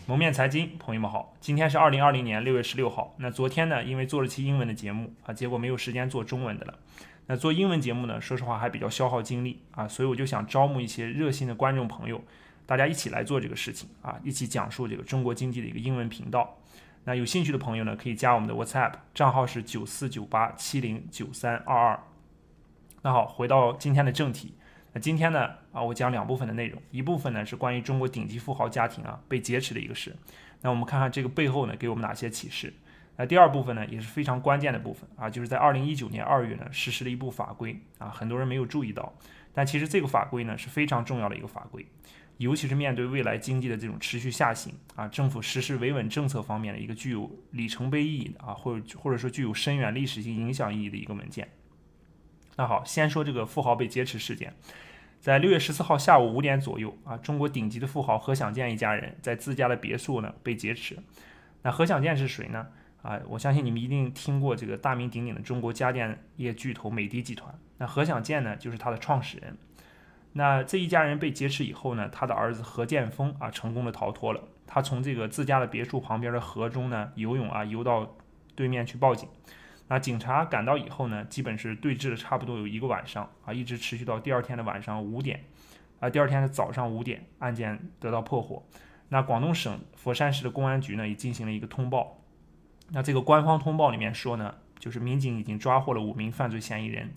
蒙面财经，朋友们好，今天是2020年6月16号。那昨天呢，因为做了期英文的节目啊，结果没有时间做中文的了。那做英文节目呢，说实话还比较消耗精力啊，所以我就想招募一些热心的观众朋友，大家一起来做这个事情啊，一起讲述这个中国经济的一个英文频道。那有兴趣的朋友呢，可以加我们的 WhatsApp 账号是9498709322。那好，回到今天的正题。那今天呢我讲两部分的内容，一部分呢是关于中国顶级富豪家庭被劫持的一个事。那我们看看这个背后呢给我们哪些启示。那第二部分呢也是非常关键的部分就是在2019年2月呢实施了一部法规很多人没有注意到，但其实这个法规呢是非常重要的一个法规，尤其是面对未来经济的这种持续下行政府实施维稳政策方面的一个具有里程碑意义的或者说具有深远历史性影响意义的一个文件。那好，先说这个富豪被劫持事件。在6月14号下午5点左右中国顶级的富豪何享健一家人在自家的别墅呢被劫持。那何享健是谁呢？我相信你们一定听过这个大名鼎鼎的中国家电业巨头美的集团。那何享健呢就是他的创始人。那这一家人被劫持以后呢，他的儿子何建锋成功的逃脱了。他从这个自家的别墅旁边的河中呢游泳游到对面去报警。那警察赶到以后呢，基本是对峙了差不多有一个晚上一直持续到第二天的晚上5点第二天的早上5点，案件得到破获。那广东省佛山市的公安局呢也进行了一个通报。那这个官方通报里面说呢，就是民警已经抓获了5名犯罪嫌疑人，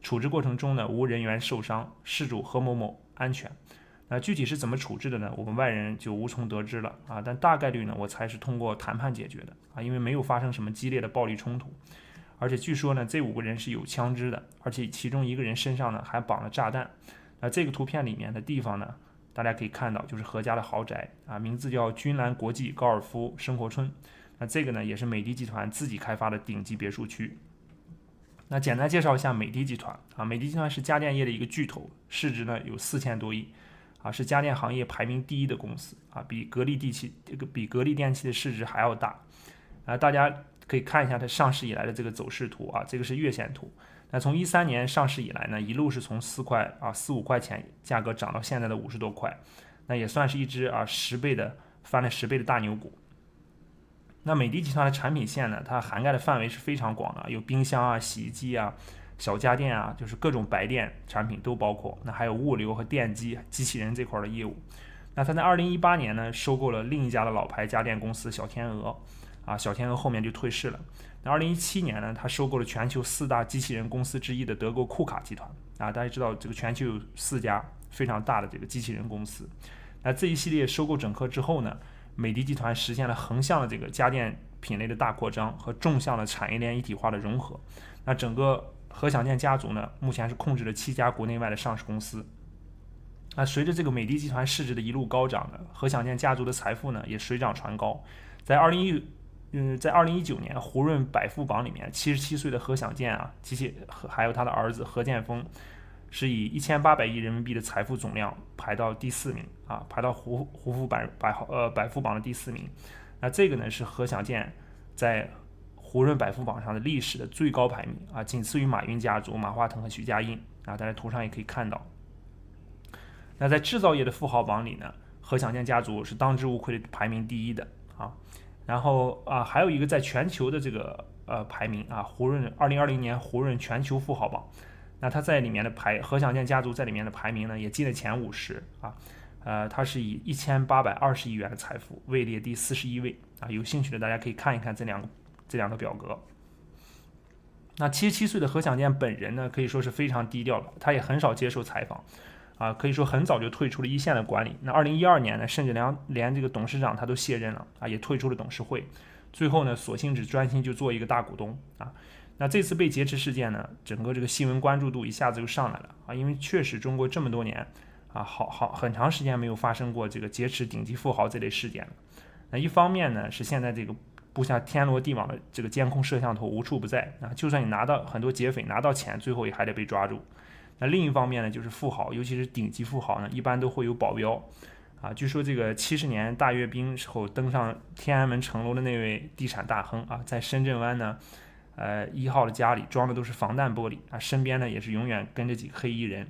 处置过程中呢无人员受伤，事主何某某安全。那具体是怎么处置的呢？我们外人就无从得知了但大概率呢，我猜是通过谈判解决的因为没有发生什么激烈的暴力冲突。而且据说呢，这5个人是有枪支的，而且其中1个人身上呢还绑了炸弹。这个图片里面的地方呢，大家可以看到就是何家的豪宅名字叫君兰国际高尔夫生活村。那这个呢也是美的集团自己开发的顶级别墅区。那简单介绍一下美的集团美的集团是家电业的一个巨头，市值呢有4000多亿是家电行业排名第1的公司比格力电器的市值还要大大家可以看一下它上市以来的这个走势图这个是月线图。那从13年上市以来呢，一路是从4块4、5块钱价格涨到现在的50多块，那也算是一只翻了10倍的大牛股。那美的集团的产品线呢，它涵盖的范围是非常广的，有冰箱洗衣机小家电就是各种白电产品都包括。那还有物流和电机、机器人这块的业务。那它在2018年呢，收购了另一家的老牌家电公司小天鹅小天鹅后面就退市了。那2017年呢，它收购了全球4大机器人公司之一的德国库卡集团大家知道这个全球有4家非常大的这个机器人公司。那这一系列收购整合之后呢，美的集团实现了横向的这个家电品类的大扩张和纵向的产业链一体化的融合。那整个何享健家族呢，目前是控制了7家国内外的上市公司。那随着这个美的集团市值的一路高涨呢，何享健家族的财富呢也水涨船高。在2019年胡润百富榜里面，77岁的何享健还有他的儿子何建锋是以1800亿人民币的财富总量排到第4名排到胡富百富榜的第4名。那这个呢是何享健在胡润百富榜上的历史的最高排名仅次于马云家族、马化腾和许家印大家图上也可以看到。那在制造业的富豪榜里呢，何享健家族是当之无愧的排名第1的然后还有一个在全球的这个排名2020年胡润全球富豪榜，那他在里面的何享健家族在里面的排名呢也进了前50他是以1820亿元的财富位列第41位有兴趣的大家可以看一看这两个表格。那77岁的何享健本人呢，可以说是非常低调了，他也很少接受采访可以说很早就退出了一线的管理。那2012年呢，甚至连这个董事长他都卸任了也退出了董事会。最后呢，索性只专心就做一个大股东那这次被劫持事件呢，整个这个新闻关注度一下子就上来了因为确实中国这么多年很长时间没有发生过这个劫持顶级富豪这类事件了。那一方面呢，是现在这个布下天罗地网的这个监控摄像头无处不在就算你很多劫匪拿到钱，最后也还得被抓住。那另一方面呢，就是富豪，尤其是顶级富豪呢，一般都会有保镖据说这个70年大阅兵时候登上天安门城楼的那位地产大亨在深圳湾呢1号的家里装的都是防弹玻璃身边呢也是永远跟着几个黑衣人。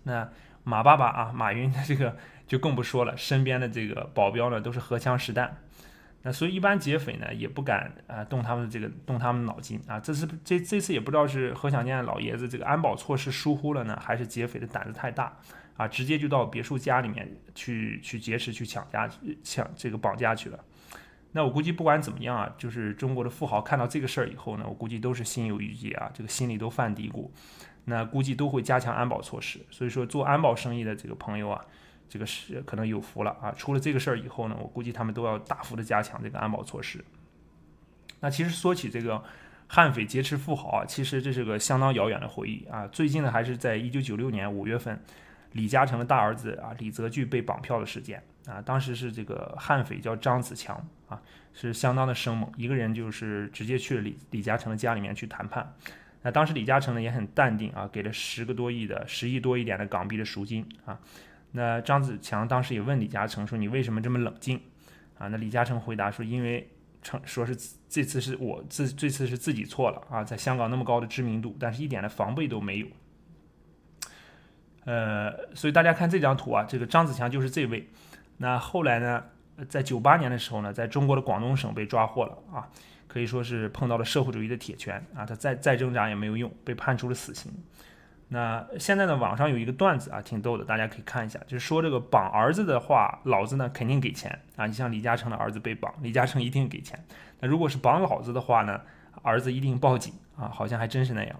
那马爸爸啊，马云的这个就更不说了，身边的这个保镖呢都是荷枪实弹。那所以一般劫匪呢也不敢动他们的脑筋啊。这次也不知道是何享健老爷子这个安保措施疏忽了呢，还是劫匪的胆子太大啊，直接就到别墅家里面去劫持去抢这个绑架去了。那我估计不管怎么样啊，就是中国的富豪看到这个事儿以后呢，我估计都是心有余悸啊，这个心里都犯嘀咕。那估计都会加强安保措施。所以说做安保生意的这个朋友啊，这个是可能有福了啊！出了这个事儿以后呢，我估计他们都要大幅的加强这个安保措施。那其实说起这个悍匪劫持富豪啊，其实这是个相当遥远的回忆啊。最近呢，还是在1996年5月份，李嘉诚的大儿子啊李泽钜被绑票的事件啊。当时是这个悍匪叫张子强啊，是相当的生猛，一个人就是直接去了李嘉诚的家里面去谈判。那当时李嘉诚呢也很淡定啊，给了10亿多一点的港币的赎金啊。那张子强当时也问李嘉诚说：“你为什么这么冷静？”啊，那李嘉诚回答说：“因为说是这次是自己错了啊，在香港那么高的知名度，但是一点的防备都没有。”所以大家看这张图啊，这个张子强就是这位。那后来呢，在98年的时候呢，在中国的广东省被抓获了啊，可以说是碰到了社会主义的铁拳啊，他再挣扎也没有用，被判处了死刑。那现在呢，网上有一个段子啊，挺逗的，大家可以看一下，就是说这个绑儿子的话，老子呢肯定给钱啊。你像李嘉诚的儿子被绑，李嘉诚一定给钱。那如果是绑老子的话呢，儿子一定报警啊，好像还真是那样。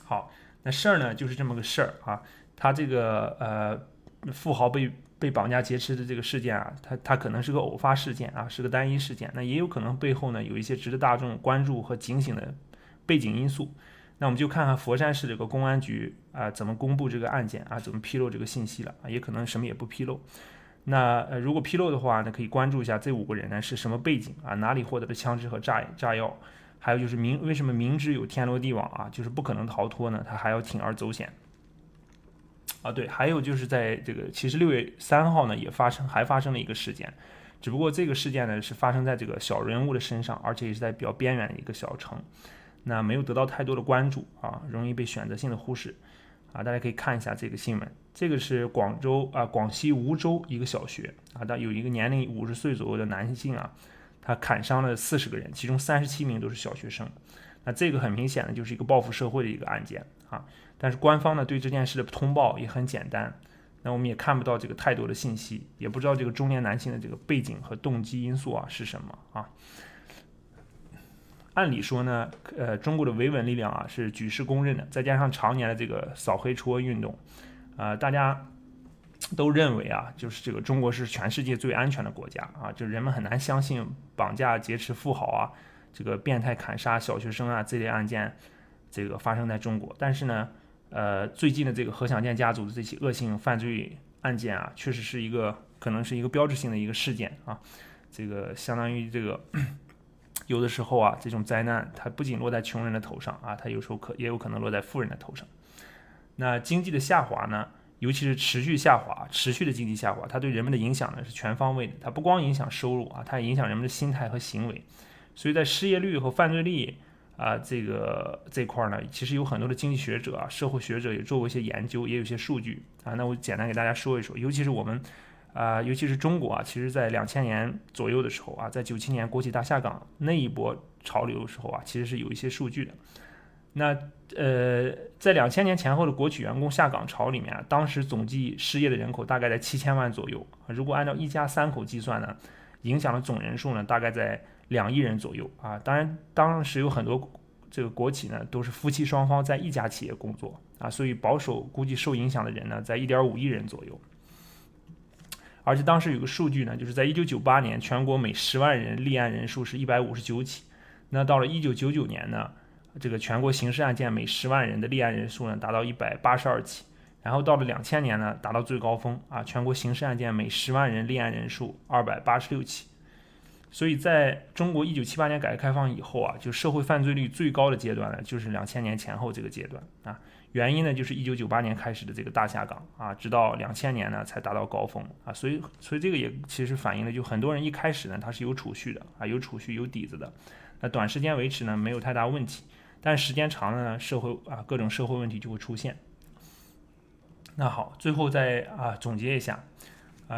好，那事儿呢就是这么个事儿啊。他这个富豪被绑架劫持的这个事件啊，它可能是个偶发事件啊，是个单一事件。那也有可能背后呢有一些值得大众关注和警醒的背景因素。那我们就看看佛山市这个公安局啊怎么公布这个案件啊，怎么披露这个信息了啊，也可能什么也不披露。那如果披露的话呢，可以关注一下这5个人呢是什么背景啊，哪里获得的枪支和炸药，还有就是为什么明知有天罗地网啊，就是不可能逃脱呢，他还要铤而走险啊？对，还有就是在这个其实6月3号呢还发生了一个事件，只不过这个事件呢是发生在这个小人物的身上，而且也是在比较边缘的一个小城。那没有得到太多的关注啊，容易被选择性的忽视啊。大家可以看一下这个新闻，这个是广西梧州一个小学啊，有一个年龄50岁左右的男性啊，他砍伤了40个人，其中37名都是小学生。那这个很明显的就是一个报复社会的一个案件啊。但是官方呢对这件事的通报也很简单，那我们也看不到这个太多的信息，也不知道这个中年男性的这个背景和动机因素啊是什么啊。按理说呢，中国的维稳力量啊是举世公认的，再加上常年的这个扫黑除恶运动，大家都认为啊，就是这个中国是全世界最安全的国家啊，就人们很难相信绑架劫持富豪啊，这个变态砍杀小学生啊这类案件，这个发生在中国。但是呢，最近的这个何享健家族的这起恶性犯罪案件啊，确实是可能是一个标志性的一个事件啊，这个相当于这个。有的时候啊，这种灾难它不仅落在穷人的头上啊，它有时候也有可能落在富人的头上。那经济的下滑呢，尤其是持续的经济下滑，它对人们的影响呢是全方位的。它不光影响收入啊，它也影响人们的心态和行为。所以在失业率和犯罪率啊这块呢，其实有很多的经济学者啊、社会学者也做过一些研究，也有一些数据啊。那我简单给大家说一说，尤其是中国啊，其实在2000年左右的时候啊，在97年国企大下岗那一波潮流的时候啊，其实是有一些数据的。那在2000年前后的国企员工下岗潮里面啊，当时总计失业的人口大概在7000万左右。如果按照1家3口计算呢，影响的总人数呢大概在2亿人左右啊。当然，当时有很多这个国企呢都是夫妻双方在一家企业工作啊，所以保守估计受影响的人呢在1.5亿人左右。而且当时有个数据呢，就是在1998年，全国每10万人立案人数是159起。那到了1999年呢，这个全国刑事案件每10万人的立案人数呢达到182起。然后到了2000年呢，达到最高峰啊，全国刑事案件每10万人立案人数286起。所以在中国1978年改革开放以后啊，就社会犯罪率最高的阶段呢，就是2000年前后这个阶段啊。原因呢，就是1998年开始的这个大下岗啊，直到2000年呢才达到高峰啊。所以这个也其实反映了，就很多人一开始呢他是有储蓄的啊，有储蓄有底子的，那短时间维持呢没有太大问题，但时间长了呢，各种社会问题就会出现。那好，最后再总结一下，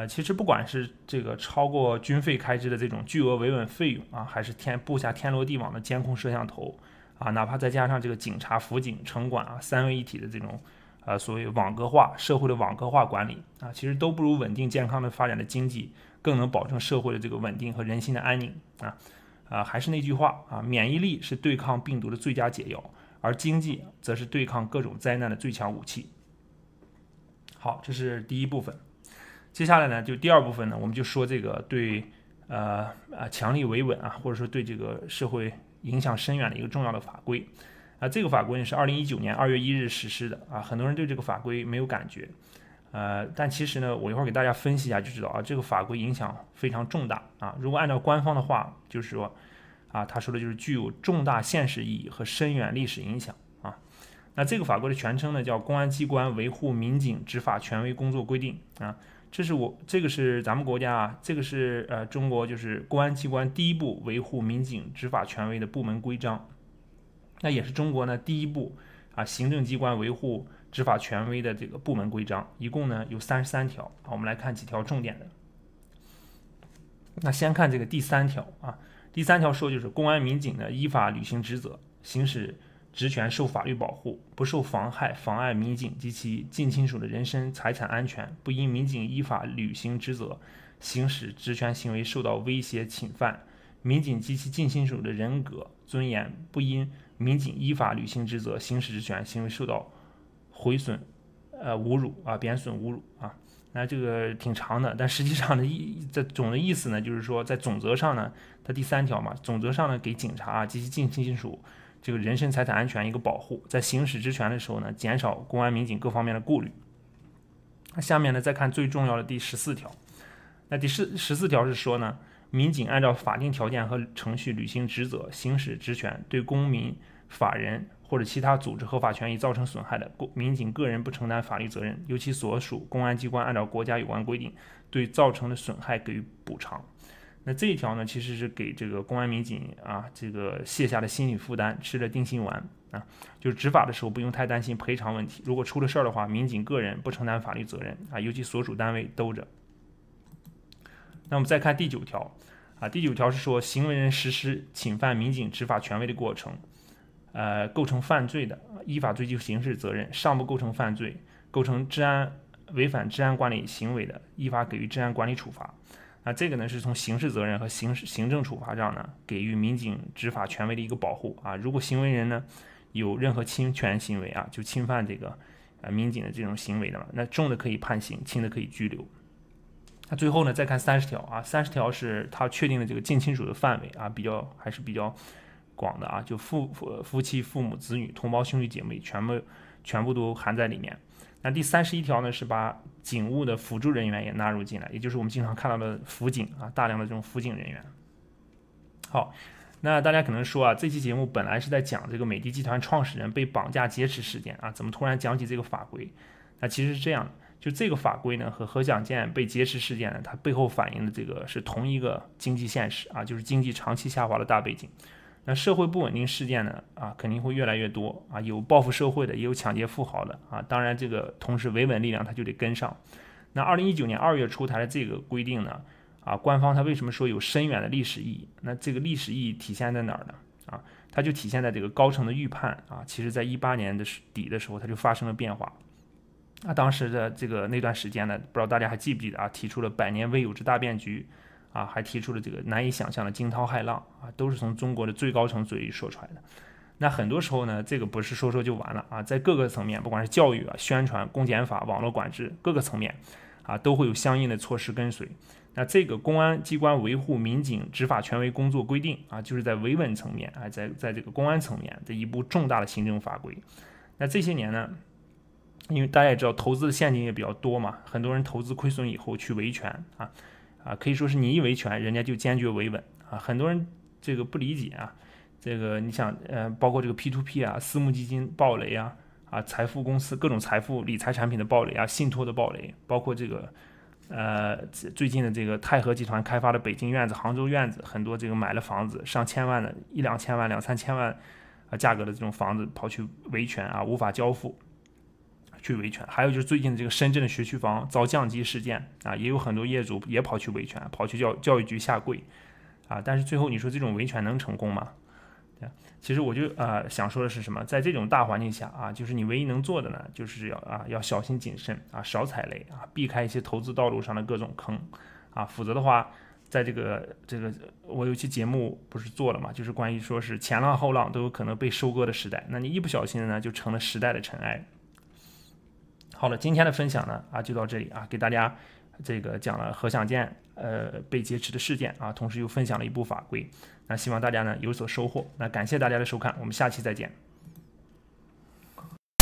其实不管是这个超过军费开支的这种巨额维稳费用啊，还是布下天罗地网的监控摄像头啊，哪怕再加上这个警察、辅警、城管啊三位一体的这种所谓网格化社会的网格化管理啊，其实都不如稳定健康的发展的经济更能保证社会的这个稳定和人心的安宁还是那句话啊，免疫力是对抗病毒的最佳解药，而经济则是对抗各种灾难的最强武器。好，这是第一部分。接下来呢，就第二部分呢，我们就说这个对强力维稳或者说对这个社会影响深远的一个重要的法规这个法规呢是2019年2月1日实施的很多人对这个法规没有感觉但其实呢，我一会儿给大家分析一下就知道这个法规影响非常重大如果按照官方的话，就是说他说的就是具有重大现实意义和深远历史影响那这个法规的全称呢叫《公安机关维护民警执法权威工作规定》这个是咱们国家这个是中国就是公安机关第一部维护民警执法权威的部门规章，那也是中国呢第一部行政机关维护执法权威的这个部门规章，一共呢有33条我们来看几条重点的。那先看这个第3条第3条说就是公安民警呢依法履行职责，行使职权受法律保护，不受妨害、妨碍民警及其近亲属的人身财产安全，不因民警依法履行职责、行使职权行为受到威胁侵犯民警及其近亲属的人格尊严，不因民警依法履行职责、行使职权行为受到毁损、侮辱贬损、侮辱那这个挺长的，但实际上的总的意思呢，就是说在总则上呢，它第3条嘛，总则上呢给警察及其近亲属这个人身财产安全一个保护，在行使职权的时候呢，减少公安民警各方面的顾虑。下面呢，再看最重要的第14条。那第14条是说呢，民警按照法定条件和程序履行职责，行使职权，对公民、法人或者其他组织合法权益造成损害的，民警个人不承担法律责任，由其所属公安机关按照国家有关规定对造成的损害给予补偿。那这一条呢，其实是给这个公安民警这个卸下了心理负担，吃了定心丸就是执法的时候不用太担心赔偿问题。如果出了事儿的话，民警个人不承担法律责任由其所属单位兜着。那我们再看第9条第9条是说，行为人实施侵犯民警执法权威的过程，构成犯罪的，依法追究刑事责任；尚不构成犯罪，构成违反治安管理行为的，依法给予治安管理处罚。这个呢是从刑事责任和行政处罚上呢给予民警执法权威的一个保护如果行为人呢有任何侵权行为就侵犯这个民警的这种行为的，那重的可以判刑，轻的可以拘留。那最后呢再看30条30条是他确定的这个近亲属的范围还是比较广的就夫妻、父母、子女、同胞、兄弟姐妹全部都含在里面。那第31条呢是把警务的辅助人员也纳入进来，也就是我们经常看到的辅警大量的这种辅警人员。好，那大家可能说这期节目本来是在讲这个美的集团创始人被绑架劫持事件怎么突然讲起这个法规？那其实是这样的，就这个法规呢和何享健被劫持事件呢，它背后反映的这个是同一个经济现实就是经济长期下滑的大背景。那社会不稳定事件呢肯定会越来越多有报复社会的，也有抢劫富豪的当然这个同时维稳力量它就得跟上。那2019年2月出台的这个规定呢官方它为什么说有深远的历史意义？那这个历史意义体现在哪儿呢它就体现在这个高层的预判其实在18年的底的时候它就发生了变化当时的这个那段时间呢，不知道大家还记不记得提出了百年未有之大变局还提出了这个难以想象的惊涛骇浪都是从中国的最高层嘴里说出来的。那很多时候呢，这个不是说说就完了在各个层面，不管是教育宣传、公检法、网络管制各个层面都会有相应的措施跟随。那这个公安机关维护民警执法权威工作规定就是在维稳层面在这个公安层面的一部重大的行政法规。那这些年呢，因为大家也知道投资的陷阱也比较多嘛，很多人投资亏损以后去维权可以说是你一维权，人家就坚决维稳很多人这个不理解这个你想包括这个 P2P 私募基金暴雷财富公司各种财富理财产品的暴雷信托的暴雷，包括这个最近的这个泰禾集团开发的北京院子、杭州院子，很多这个买了房子上千万的1、2千万、2、3千万价格的这种房子跑去维权无法交付，去维权。还有就是最近的这个深圳的学区房遭降级事件啊，也有很多业主也跑去维权，跑去教育局下跪啊。但是最后你说这种维权能成功吗？对，其实我就想说的是什么，在这种大环境下啊，就是你唯一能做的呢，就是要小心谨慎啊，少踩雷啊，避开一些投资道路上的各种坑啊，否则的话，在这个我有期节目不是做了嘛，就是关于说是前浪后浪都有可能被收割的时代，那你一不小心呢，就成了时代的尘埃。好了，今天的分享呢就到这里啊，给大家这个讲了核享健被劫持的事件啊，同时又分享了一部法规，那希望大家呢有所收获。那感谢大家的收看，我们下期再见。